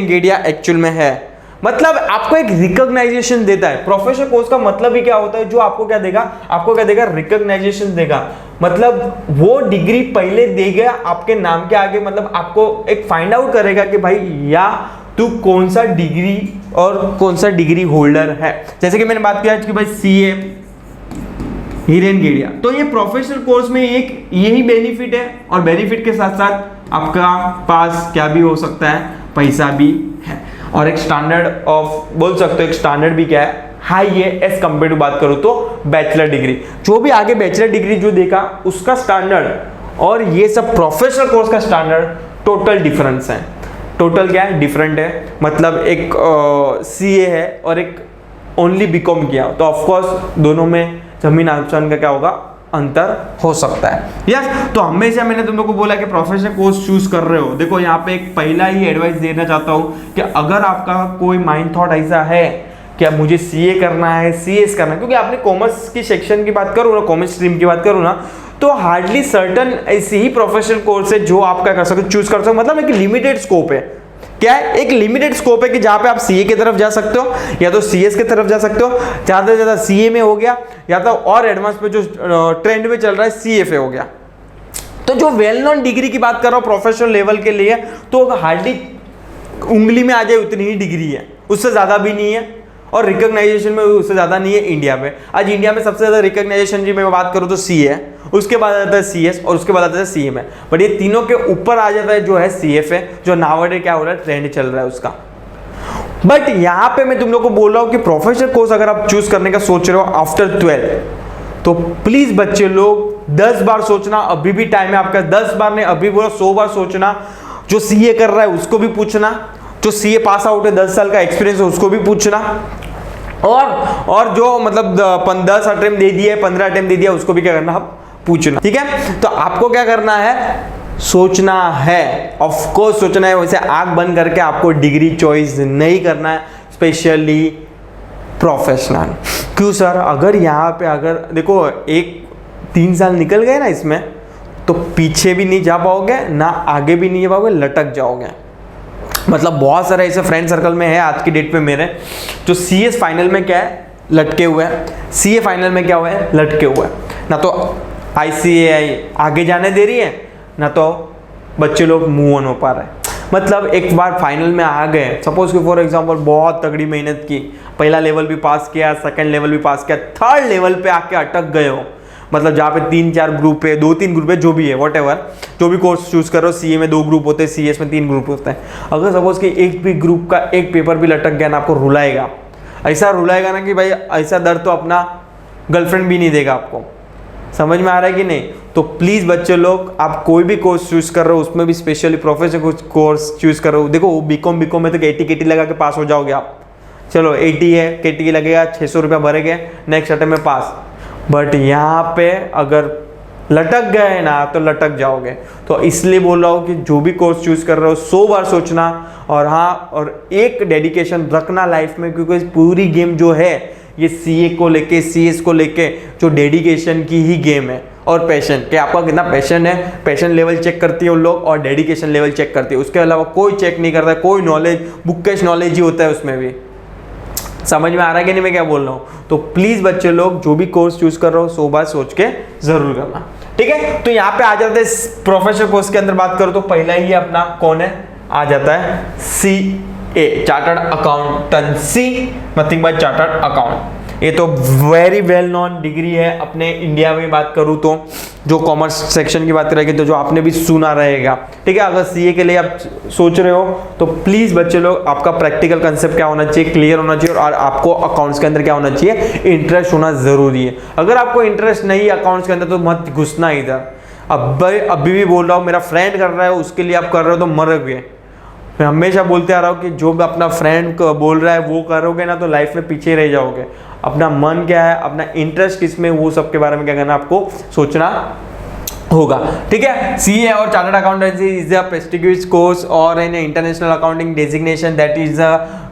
Gadia actual में है, मतलब आपको एक रिकॉग्नाइजेशन देता है। प्रोफेशनल कोर्स का मतलब ही क्या होता है, जो आपको क्या देगा, रिकॉग्नाइजेशन देगा। मतलब वो डिग्री पहले देगा आपके नाम के आगे, मतलब आपको एक फाइंड आउट करेगा कि भाई या तू कौन सा डिग्री और कौन सा डिग्री होल्डर है। जैसे कि मैंने बात किया कि भाई CA हिरेन गेडिया, तो ये प्रोफेशनल कोर्स में एक यही बेनिफिट है, और बेनिफिट के साथ साथ आपका पास क्या भी हो सकता है, पैसा भी है, और एक स्टैंडर्ड ऑफ बोल सकते हो, एक स्टैंडर्ड भी क्या है, हाई है एज कंपेयर टू बात करूं तो बैचलर डिग्री। जो भी आगे बैचलर डिग्री जो देखा उसका स्टैंडर्ड और ये सब प्रोफेशनल कोर्स का स्टैंडर्ड टोटल डिफरेंस है। टोटल क्या है, डिफरेंट है। मतलब एक CA है और एक ओनली BCom किया, तो ऑफकोर्स दोनों में जमीन आसमान का क्या होगा, अंतर हो सकता है। यस, तो हमेशा मैंने तुम लोग को बोला कि प्रोफेशनल कोर्स चूज कर रहे हो, देखो यहाँ पे एक पहला ही एडवाइस देना चाहता हूँ कि अगर आपका कोई माइंड थॉट ऐसा है क्या मुझे CA करना है, CS करना है, क्योंकि आपने कॉमर्स की सेक्शन की बात करूँ ना, कॉमर्स स्ट्रीम की बात करूँ ना, तो हार्डली सर्टन ऐसे ही प्रोफेशनल कोर्स है जो आप क्या कर सकते हो, चूज कर सकते हो। मतलब एक लिमिटेड स्कोप है। क्या है, एक लिमिटेड स्कोप है कि जहां पे आप CA की तरफ जा सकते हो या तो CS की तरफ जा सकते हो, ज्यादा से ज्यादा CA में हो गया, या तो और एडवांस पे जो ट्रेंड में चल रहा है CFA हो गया। तो जो वेल नोन डिग्री की बात कर रहा हूँ प्रोफेशनल लेवल के लिए, तो हार्डली उंगली में आ जाए उतनी ही डिग्री है, उससे ज़्यादा भी नहीं है, और रिकॉग्नाइजेशन में उससे ज़्यादा नहीं है इंडिया में। आज इंडिया में सबसे ज़्यादा रिकॉग्नाइजेशन की मैं बात करूँ तो सी है, उसके बाद आता है सी एस, और उसके बाद आता है सी एम है, बट ये तीनों के ऊपर आ जाता है जो है सी एफ है, जो नावडे क्या हो रहा है, ट्रेंड चल रहा है उसका। बट यहाँ पे मैं तुम लोग को बोल रहा हूँ कि प्रोफेशनल कोर्स अगर आप चूज करने का सोच रहे हो आफ्टर 12, तो प्लीज बच्चे लोग 10 बार सोचना, अभी भी टाइम है आपका, 10 बार नहीं अभी बोलो 100 बार सोचना। जो सीए कर रहा है उसको भी पूछना, जो सीए पास आउट है 10 साल का एक्सपीरियंस है उसको भी पूछना, और जो मतलब 10 अटेम्प्ट दे दिया है, 15 अटेम्प्ट दे दिया उसको भी क्या करना, आप पूछना। ठीक है, तो आपको क्या करना है, सोचना है, ऑफ कोर्स सोचना है। वैसे आंख बंद करके आपको डिग्री चॉइस नहीं करना है, स्पेशली प्रोफेशनल। क्यों सर, अगर यहाँ पे अगर देखो 3 साल निकल गए ना इसमें, तो पीछे भी नहीं जा पाओगे ना आगे भी नहीं जा पाओगे, लटक जाओगे। मतलब बहुत सारे ऐसे फ्रेंड सर्कल में है आज की डेट पे मेरे, जो सीएस फाइनल में क्या है, लटके हुए हैं, सीए फाइनल में क्या हुआ है, लटके हुए हैं। ना तो आईसीएआई आगे जाने दे रही है, ना तो बच्चे लोग मूव ऑन हो पा रहे हैं। मतलब एक बार फाइनल में आ गए, सपोज कि फॉर एग्जांपल बहुत तगड़ी मेहनत की, पहला लेवल भी पास किया, सेकंड लेवल भी पास किया, थर्ड लेवल पे आके अटक गए हो, मतलब जहाँ पे 3-4 ग्रुप है, 2-3 ग्रुप है, जो भी है व्हाटएवर, जो भी कोर्स चूज करो, सीए में 2 ग्रुप होते हैं, सीएस में 3 ग्रुप होते हैं। अगर सपोज कि एक भी ग्रुप का एक पेपर भी लटक गया ना, आपको रुलाएगा, ऐसा रुलाएगा ना कि भाई ऐसा दर्द तो अपना गर्लफ्रेंड भी नहीं देगा आपको। समझ में आ रहा है कि नहीं? तो प्लीज़ बच्चे लोग, आप कोई भी कोर्स चूज कर रहे हो, उसमें भी स्पेशली प्रोफेशनल कोर्स चूज कर रहे हो। देखो बीकॉम में तो केटी लगा के पास हो जाओगे आप, चलो 80 है, केटी लगेगा, 600 रुपया भरेंगे, नेक्स्ट अटेम्प्ट में पास। बट यहाँ पे अगर लटक गए ना तो लटक जाओगे। तो इसलिए बोल रहा हूँ कि जो भी कोर्स चूज कर रहे हो 100 बार सोचना, और हाँ, और एक डेडिकेशन रखना लाइफ में, क्योंकि पूरी गेम जो है ये सीए को लेके, सीएस को लेके, जो डेडिकेशन की ही गेम है, और पैशन, कि आपका कितना पैशन है, पैशन लेवल चेक करती है उन लोग, और डेडिकेशन लेवल चेक करती है। उसके अलावा कोई चेक नहीं करता, कोई नॉलेज, बुक्केश नॉलेज ही होता है उसमें भी। समझ में आ रहा है कि नहीं मैं क्या बोल रहा हूँ? तो प्लीज बच्चे लोग जो भी कोर्स चूज कर रहे हो 100 बार सोच के जरूर करना। ठीक है, तो यहाँ पे आ जाते हैं प्रोफेशनल कोर्स के अंदर बात करो तो पहला ही अपना कौन है, आ जाता है CA, chartered accountancy, nothing but chartered account. ये तो वेरी वेल नोन डिग्री है अपने इंडिया में बात करूँ तो, जो कॉमर्स सेक्शन की बात करेंगे तो जो आपने भी सुना रहेगा। ठीक है, अगर सीए के लिए आप सोच रहे हो तो प्लीज बच्चे लोग, आपका प्रैक्टिकल कंसेप्ट क्या होना चाहिए, क्लियर होना चाहिए, और आपको अकाउंट्स के अंदर क्या होना चाहिए, इंटरेस्ट होना जरूरी है। अगर आपको इंटरेस्ट नहीं है अकाउंट्स के अंदर तो मत घुसना इधर। अभी भी बोल रहा हूँ, मेरा फ्रेंड कर रहा है उसके लिए आप कर रहे हो तो मर गए। मैं हमेशा बोलते आ रहा हूँ कि जो भी अपना फ्रेंड बोल रहा है वो करोगे ना तो लाइफ में पीछे रह जाओगे। अपना मन क्या है, अपना इंटरेस्ट किस में, वो सब के बारे में क्या करना आपको सोचना होगा। ठीक है, सीए और chartered accountancy is a prestigious course और an international accounting designation that is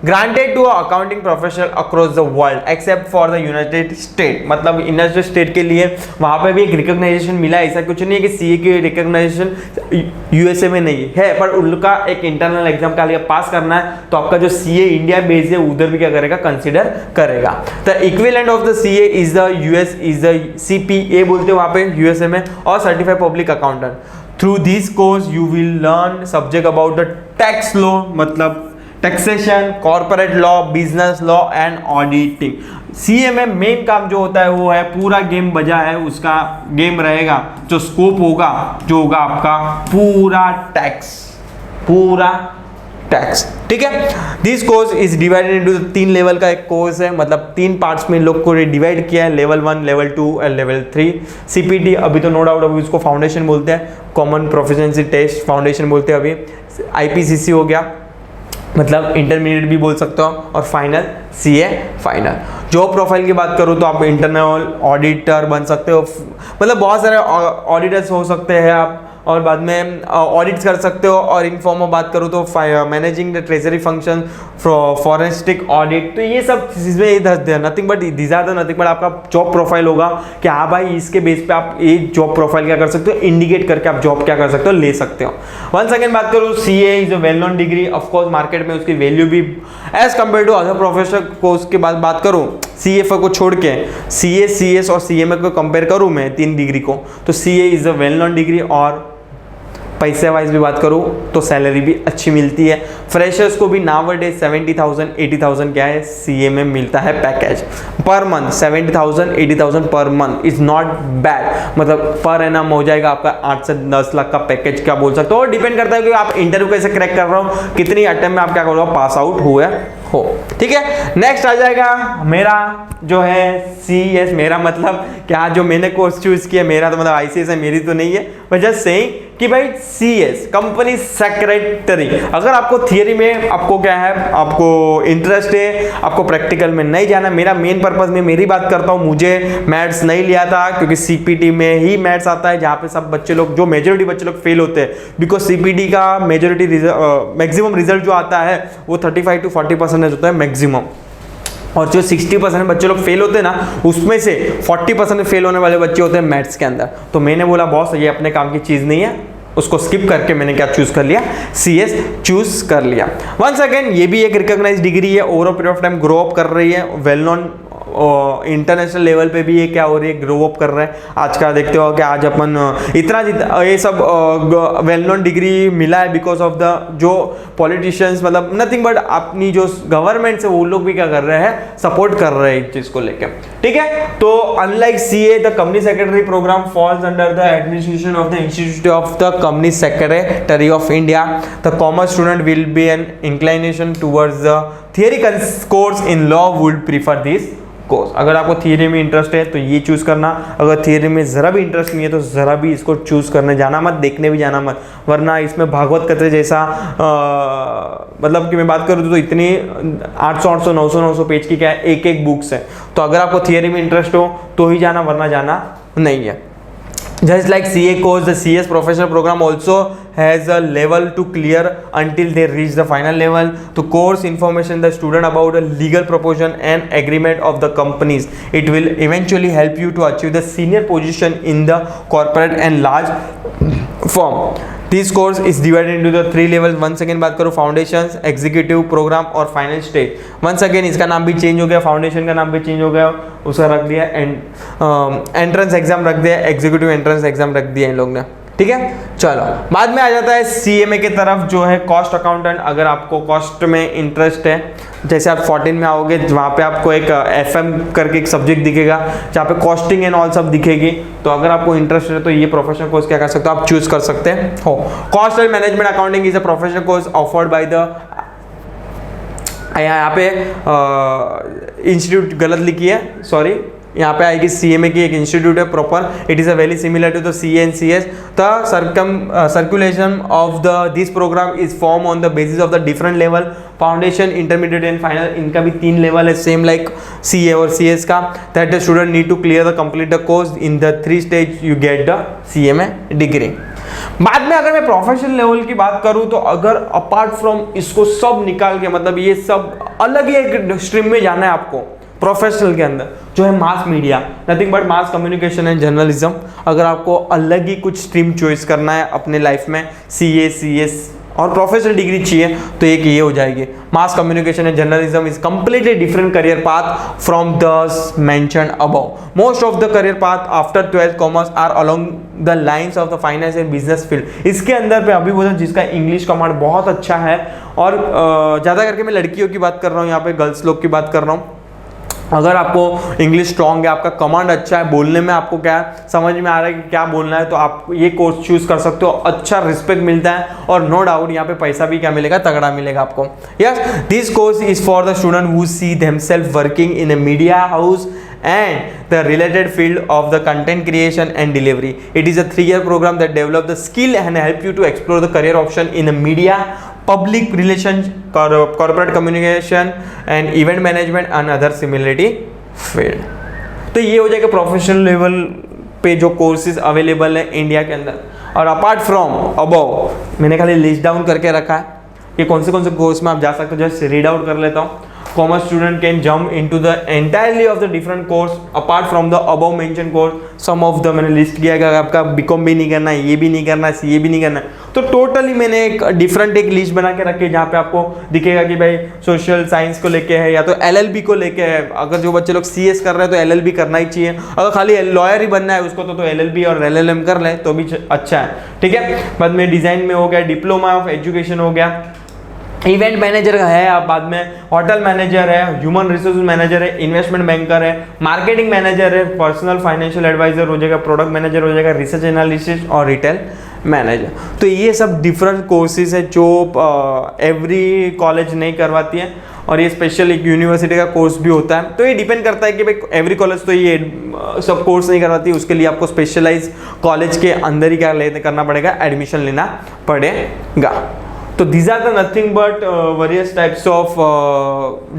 granted to accounting professional across the world except for the United State. मतलब यूनाइटेड स्टेट के लिए वहां पे भी एक रिकॉग्नाइजेशन मिला। ऐसा कुछ नहीं है कि सीए की रिकॉग्नाइजेशन यूएसए में नहीं है, पर उनका एक इंटरनल एग्जाम का लिए पास करना है तो आपका जो सीए इंडिया बेस्ड है उधर भी क्या करेगा, कंसिडर करेगा। The equivalent of the CA is the US is the CPA बोलते हैं वहां पे यूएसए में, और certified public accountant. Through this course you will learn subject about the tax law, मतलब taxation, corporate law, business law and auditing. CA में main काम जो होता है वो है, पूरा गेम बजा है उसका गेम रहेगा, जो स्कोप होगा जो होगा आपका पूरा टैक्स। ठीक है, this course is divided into 3 level का एक कोर्स है, मतलब 3 पार्ट्स में लोग को डिवाइड किया है, लेवल 1, लेवल 2 और लेवल 3। सीपीटी अभी तो नो डाउट अभी उसको फाउंडेशन बोलते हैं, कॉमन प्रोफिशिएंसी टेस्ट फाउंडेशन बोलते हैं अभी। आईपीसीसी हो गया, मतलब इंटरमीडिएट भी बोल सकते हो, और final CA final. Job profile की बात करूँ तो आप इंटरनल ऑडिटर बन सकते हो, मतलब बहुत सारे ऑडिटर्स हो सकते हैं आप, और बाद में ऑडिट कर सकते हो। और इन फॉर्म में बात करूँ तो managing the treasury function, forensic audit, तो ये सब चीज़ें nothing but these are the nothing but आपका जॉब प्रोफाइल होगा कि हाँ भाई इसके बेस पे आप ये जॉब प्रोफाइल क्या कर सकते हो, इंडिकेट करके आप जॉब क्या कर सकते हो, ले सकते हो। वन सेकेंड बात करूँ, CA is a well known degree, of course market में उसकी वैल्यू भी as compare to other professional course के बाद बात करूँ, CFA को छोड़ के CA, CS और CMA को कंपेयर करूँ मैं 3 डिग्री को, तो CA is a well known degree. और पैसे वाइज भी बात करूँ तो सैलरी भी अच्छी मिलती है। फ्रेशर्स को भी नावरडेज 70,000 80,000 क्या है CA में मिलता है package per month. 70,000 80,000 per month is not bad, मतलब पर एनम हो जाएगा आपका 8 से 10 लाख का पैकेज क्या बोल सकते हो। और डिपेंड करता है कि आप इंटरव्यू कैसे क्रैक कर रहे हो, कितनी अटेम्प्ट में आप क्या करोगे, पास आउट हुए हो। ठीक है, नेक्स्ट आ जाएगा मेरा जो है CS, मेरा मतलब क्या जो मैंने कोर्स चूज किया, मेरा तो मतलब ICS है, मेरी तो नहीं है, बट जस्ट सेइंग कि भाई CS कंपनी सेक्रेटरी। अगर आपको थियरी में आपको क्या है, आपको इंटरेस्ट है, आपको प्रैक्टिकल में नहीं जाना, मेरा मेन पर्पस में मेरी बात करता हूँ, मुझे मैथ्स नहीं लिया था क्योंकि CPT में ही मैथ्स आता है, जहाँ पे सब बच्चे लोग, जो मेजोरिटी बच्चे लोग फेल होते हैं, बिकॉज CPT का मेजोरिटी मैक्सिमम रिजल्ट जो आता है वो 35 to 40% होता है मैक्सिमम। और जो 60% बच्चे लोग फेल होते हैं ना, उसमें से 40% फेल होने वाले बच्चे होते हैं मैथ्स के अंदर। तो मैंने बोला बॉस ये अपने काम की चीज़ नहीं है, उसको स्किप करके मैंने क्या चूज कर लिया, CS चूज कर लिया। वंस अगेन ये भी एक रिकॉग्नाइज्ड डिग्री है, over period of time grow up कर रही है, वेल नोन इंटरनेशनल लेवल पे भी ये क्या हो रही है, ग्रो अप कर रहा है। आज का देखते हो कि आज अपन इतना ये सब वेल नोन डिग्री मिला है बिकॉज ऑफ द जो पॉलिटिशियंस, मतलब नथिंग बट अपनी जो गवर्नमेंट है वो लोग भी क्या कर रहे हैं, सपोर्ट कर रहे हैं इस चीज को लेकर। ठीक है, तो unlike CA the company secretary program falls under the administration of the institute of the company secretary of India. The commerce student will be an inclination towards the theory course in law would prefer this course. अगर आपको theory में interest है तो ये choose करना, अगर theory में जरा भी इंटरेस्ट नहीं है तो जरा भी इसको चूज करने जाना मत, देखने भी जाना मत, वरना इसमें भागवत कथा जैसा मतलब कि मैं बात करूँ तो इतनी 800 900 पेज की क्या है, एक बुक्स है। तो अगर आपको थियरी में इंटरेस्ट हो तो ही जाना, वरना जाना नहीं है। Just like CA course, the CS professional program also has a level to clear until they reach the final level. To course information the student about a legal proposition and agreement of the companies. It will eventually help you to achieve the senior position in the corporate and large firm. This course is divided into the 3 levels. Once again बात करूँ foundations, executive programme और final stage. Once again इसका नाम भी change हो गया, foundation का नाम भी चेंज हो गया, उसका रख दिया एंट्रेंस एग्जाम रख दिया, एग्जीक्यूटिव एंट्रेंस एग्जाम रख दिया इन लोग ने। ठीक है, चलो बाद में आ जाता है CMA की तरफ जो है कॉस्ट अकाउंटेंट। अगर आपको कॉस्ट में इंटरेस्ट है, जैसे आप 14 में आओगे वहाँ पे आपको एक FM करके एक सब्जेक्ट दिखेगा जहाँ पे कॉस्टिंग एंड ऑल सब दिखेगी। तो अगर आपको इंटरेस्ट है तो ये प्रोफेशनल कोर्स क्या कर सकते हो, आप चूज कर सकते हो। Cost and management accounting is a professional course offered by the, यहाँ पे इंस्टीट्यूट गलत लिखी है, सॉरी, यहाँ पे आएगी CMA की एक इंस्टीट्यूट है proper. It is a very similar to the CA and CS। The circulation of the this program is form on the basis of the different level, foundation, intermediate and final. इनका भी 3 level है, same like CA और CS का। That the student need to clear the complete the course in the 3 stage you get the CMA degree. बाद में अगर मैं professional level की बात करूं तो अगर अपार्ट फ्रॉम इसको सब निकाल के, मतलब ये सब अलग ही एक स्ट्रीम में जाना है आपको प्रोफेशनल के अंदर, जो है mass media, nothing but mass communication and journalism. अगर आपको अलग ही कुछ स्ट्रीम चॉइस करना है अपने लाइफ में, CA CS और प्रोफेशनल डिग्री चाहिए, तो एक ये हो जाएगी। Mass communication and journalism is completely different career path from the mentioned above. Most of the career path after 12th commerce are along the lines of the finance and business field. इसके अंदर पे अभी बोला जिसका English command बहुत अच्छा है, और ज़्यादा करके मैं लड़कियों की बात कर रहा हूँ, यहाँ पे गर्ल्स लोग की बात कर रहा हूँ। अगर आपको इंग्लिश स्ट्रॉन्ग है, आपका कमांड अच्छा है, बोलने में आपको क्या समझ में आ रहा है कि क्या बोलना है, तो आप ये कोर्स चूज कर सकते हो। अच्छा रिस्पेक्ट मिलता है और नो डाउट यहाँ पे पैसा भी क्या मिलेगा, तगड़ा मिलेगा आपको। Yes, this course is for the student who see themselves working in a media house and the related field of the content creation and delivery. It is a 3-year program that develop the skill and help you to explore the career option in a media, public relations, corporate communication and event management and other similarity field. तो ये हो जाएगा professional level पे जो courses available है India के अंदर। और अपार्ट फ्रॉम अबव मैंने खाली लिस्ट डाउन करके रखा है कि कौन से कोर्स में आप जा सकते हो। जस्ट रीड आउट कर लेता हूँ। Commerce student can jump into the entirely of the different course apart from the above mention course. Some of the मैंने लिस्ट किया कि आपका बीकॉम भी नहीं करना है, ये भी नहीं करना है, सीए भी नहीं करना है, तो टोटली मैंने एक डिफरेंट एक लिस्ट बना के रखी है जहाँ पे आपको दिखेगा कि भाई सोशल साइंस को लेके है या तो एलएलबी को लेके है। अगर जो बच्चे लोग सीएस कर रहे हैं तो एलएलबी करना ही चाहिए। अगर खाली लॉयर ही बनना है उसको तो एलएलबी और एलएलएम कर ले तो भी अच्छा है, ठीक है। बाद में डिजाइन में हो गया, डिप्लोमा ऑफ एजुकेशन हो गया, इवेंट मैनेजर है, आप बाद में होटल मैनेजर है, ह्यूमन रिसोर्स मैनेजर है, इन्वेस्टमेंट बैंकर है, मार्केटिंग मैनेजर है, पर्सनल फाइनेंशियल एडवाइजर हो जाएगा, प्रोडक्ट मैनेजर हो जाएगा, रिसर्च एनालिसिस और रिटेल मैनेजर। तो ये सब डिफरेंट कोर्सेज है जो एवरी कॉलेज नहीं करवाती है और ये स्पेशल एक यूनिवर्सिटी का कोर्स भी होता है। तो ये डिपेंड करता है कि भाई एवरी कॉलेज तो ये सब कोर्स नहीं करवाती, उसके लिए आपको स्पेशलाइज कॉलेज के अंदर ही क्या करना पड़ेगा, एडमिशन लेना पड़ेगा। तो these are the nothing but various types of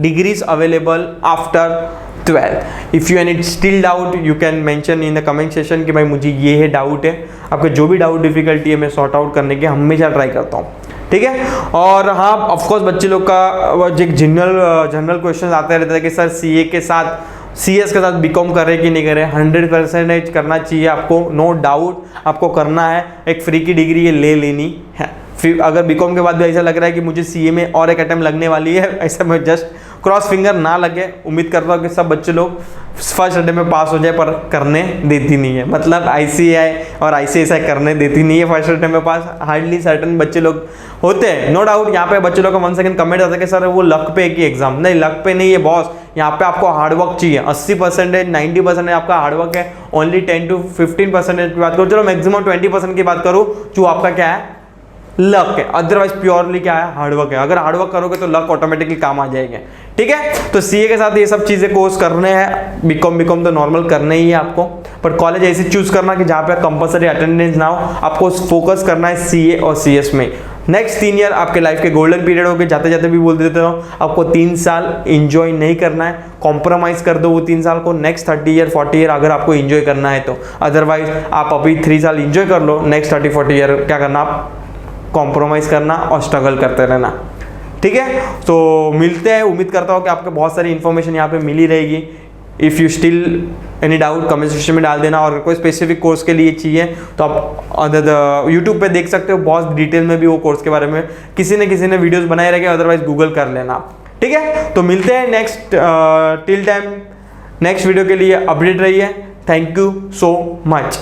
degrees available after 12. If you any still doubt you can mention in the comment section कि भाई मुझे ये है डाउट है। आपके जो भी डाउट डिफिकल्टी है मैं सॉर्ट आउट करने के हमेशा ट्राई करता हूँ, ठीक है। और हाँ ऑफकोर्स बच्चे लोग का एक जनरल क्वेश्चन आते रहता है कि सर सीए के साथ सीएस के साथ बीकॉम करे कि नहीं करे। 100% करना चाहिए आपको, नो डाउट आपको करना है। एक फ्री की डिग्री ये ले लेनी है। फिर अगर बीकॉम के बाद भी ऐसा लग रहा है कि मुझे सीए में और एक अटेम्प्ट लगने वाली है, ऐसा मैं जस्ट क्रॉस फिंगर ना लगे। उम्मीद करता हूँ कि सब बच्चे लोग फर्स्ट अटेम्प्ट में पास हो जाए, पर करने देती नहीं है। मतलब आईसीआई और आईसीएसआई करने देती नहीं है फर्स्ट अटेम्प्ट में पास। हार्डली सर्टन बच्चे लोग होते हैं, नो डाउट। यहाँ पे बच्चे लोग का 1 सेकंड कमेंट आता है कि सर वो लक पे की एग्जाम, नहीं लक पे नहीं है बॉस। यहाँ पे आपको हार्डवर्क चाहिए। 80% 90% आपका हार्डवर्क है। ओनली 10 to 15% की बात करूँ, चलो मैक्सिमम 20% की बात करूँ जो आपका क्या है, लक है। अदरवाइज प्योरली क्या है, हार्डवर्क है। अगर हार्डवर्क करोगे तो लक ऑटोमेटिकली काम आ जाएगा, ठीक है। तो सीए के साथ ये सब चीजें कोर्स करने हैं। बीकॉम तो नॉर्मल करने ही है आपको, पर कॉलेज ऐसे चूज करना कि जहाँ पे कंपलसरी अटेंडेंस ना हो। आपको फोकस करना है सीए और सीएस में। नेक्स्ट 3 ईयर आपके लाइफ के गोल्डन पीरियड हो गए। जाते जाते भी बोल देते हो, आपको 3 साल इंजॉय नहीं करना है, कॉम्प्रोमाइज कर दो वो 3 साल को। नेक्स्ट 30 ईयर 40 ईयर अगर आपको इंजॉय करना है तो, अदरवाइज आप अभी 3 साल इंजॉय कर लो, नेक्स्ट 30-40 ईयर क्या करना, आप कॉम्प्रोमाइज करना और स्ट्रगल करते रहना, ठीक है। तो मिलते हैं। उम्मीद करता हूँ कि आपको बहुत सारी इन्फॉर्मेशन यहाँ पे मिली रहेगी। If you still any doubt comment section में डाल देना। और कोई स्पेसिफिक कोर्स के लिए चाहिए तो आप यूट्यूब पे देख सकते हो, बहुत डिटेल में भी वो कोर्स के बारे में किसी ने वीडियोस बनाए रखे, अदरवाइज गूगल कर लेना, ठीक है। तो मिलते हैं next till time next video के लिए अपडेट रहिए। Thank you so much.